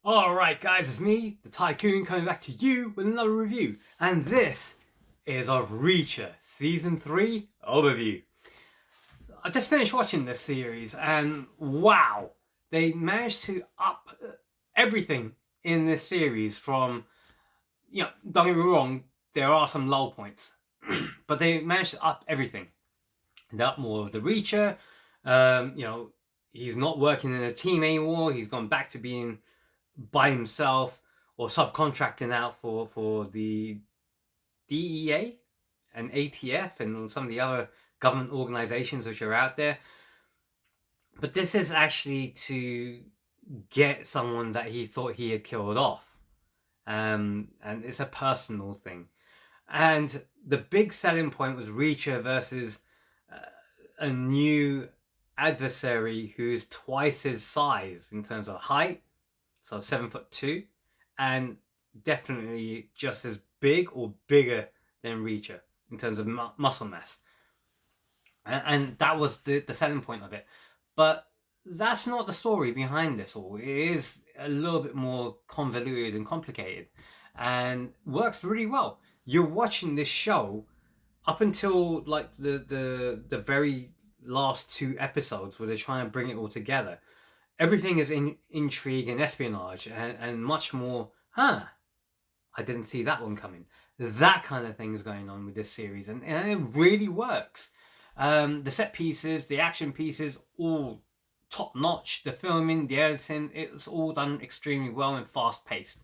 Alright guys, it's me, the Tycoon, coming back to you with another review. And this is of Reacher Season 3 Overview. I just finished watching this series and wow, they managed to up everything in this series from, don't get me wrong, there are some low points. But they managed to up everything. They up more of the Reacher, he's not working in a team anymore, he's gone back to being by himself or subcontracting out for the DEA and ATF and some of the other government organizations which are out there. But this is actually to get someone that he thought he had killed off. And it's a personal thing. And the big selling point was Reacher versus a new adversary who's twice his size in terms of height, so 7'2", and definitely just as big or bigger than Reacher in terms of muscle mass. And that was the selling point of it. But that's not the story behind this all. It is a little bit more convoluted and complicated and works really well. You're watching this show up until like the very last two episodes where they're trying to bring it all together. Everything is in intrigue and espionage and much more, I didn't see that one coming. That kind of thing is going on with this series, and it really works. The set pieces, the action pieces, all top notch. The filming, the editing, it's all done extremely well and fast paced.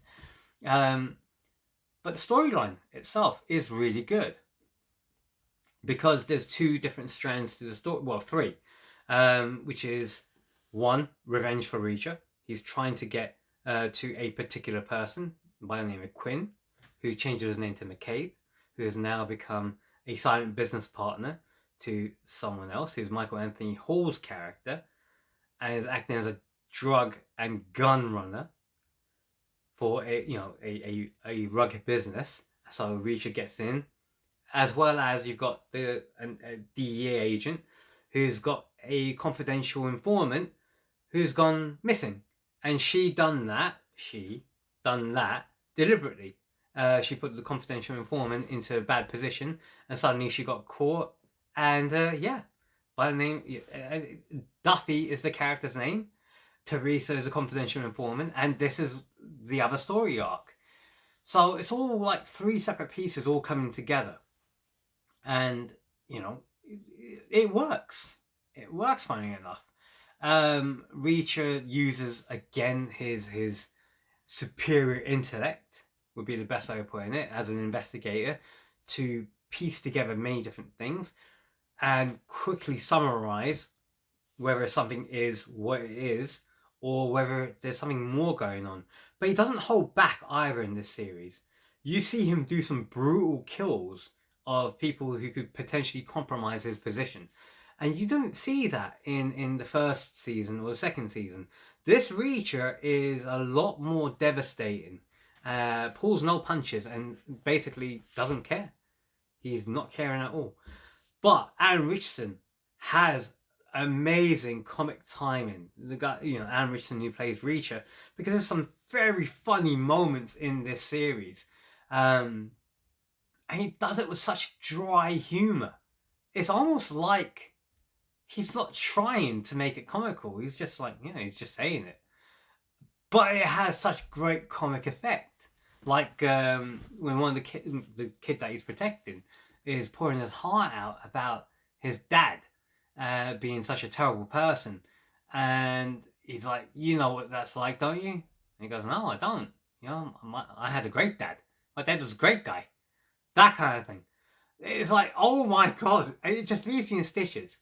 But the storyline itself is really good because there's two different strands to the story. Well, three, which is one, revenge for Reacher. He's trying to get to a particular person by the name of Quinn, who changes his name to McCabe, who has now become a silent business partner to someone else, who's Michael Anthony Hall's character, and is acting as a drug and gun runner for a rugged business. So Reacher gets in, as well as you've got a DEA agent who's got a confidential informant who's gone missing, and she done that deliberately. She put the confidential informant into a bad position, and suddenly she got caught. And by the name Duffy is the character's name. Teresa is a confidential informant, and this is the other story arc. So it's all like three separate pieces all coming together, and it works. It works, funny enough. Reacher uses again his superior intellect, would be the best way of putting it, as an investigator, to piece together many different things and quickly summarize whether something is what it is or whether there's something more going on. But he doesn't hold back either in this series. You see him do some brutal kills of people who could potentially compromise his position. And you don't see that in the first season or the second season. This Reacher is a lot more devastating. Pulls no punches and basically doesn't care. He's not caring at all. But Aaron Richardson has amazing comic timing. The guy, Aaron Richardson, who plays Reacher, because there's some very funny moments in this series. And he does it with such dry humor. It's almost like he's not trying to make it comical. He's just like, he's just saying it. But it has such great comic effect. Like when one of the kid that he's protecting is pouring his heart out about his dad being such a terrible person. And he's like, you know what that's like, don't you? And he goes, no, I don't. I had a great dad. My dad was a great guy. That kind of thing. It's like, oh my God. It just leaves you in stitches.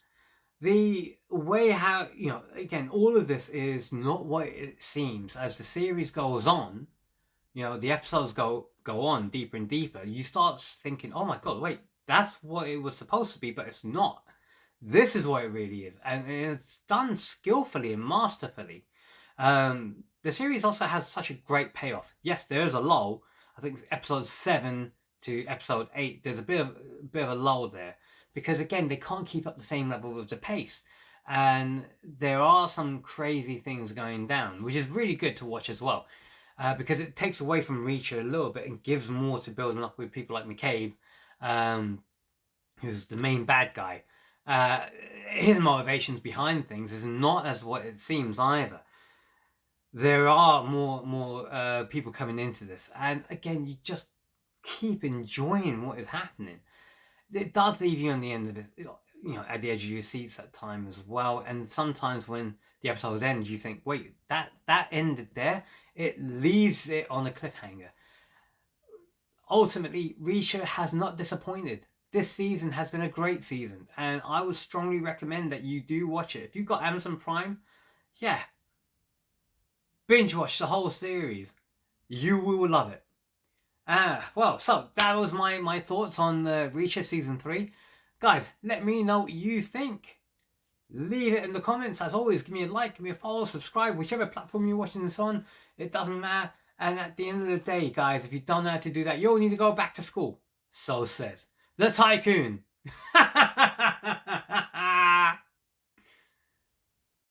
The way how, again, all of this is not what it seems. As the series goes on, the episodes go on deeper and deeper. You start thinking, oh my God, wait, that's what it was supposed to be, but it's not. This is what it really is. And it's done skillfully and masterfully. The series also has such a great payoff. Yes, there is a lull. I think it's episode 7 to episode 8. There's a bit of a lull there. Because again, they can't keep up the same level of the pace. and there are some crazy things going down, which is really good to watch as well, because it takes away from Reacher a little bit and gives more to building up with people like McCabe, who's the main bad guy. His motivations behind things is not as what it seems either. There are more people coming into this, and again, you just keep enjoying what is happening. It does leave you on the end of it, at the edge of your seats at times as well. And sometimes when the episode ends, you think, wait, that ended there? It leaves it on a cliffhanger. Ultimately, Reacher has not disappointed. This season has been a great season, and I would strongly recommend that you do watch it. If you've got Amazon Prime, yeah, binge watch the whole series. You will love it. Well, so that was my thoughts on Reacher Season 3. Guys, let me know what you think. Leave it in the comments. As always, give me a like, give me a follow, subscribe, whichever platform you're watching this on. It doesn't matter. And at the end of the day, guys, if you don't know how to do that, you'll need to go back to school. So says the Tycoon.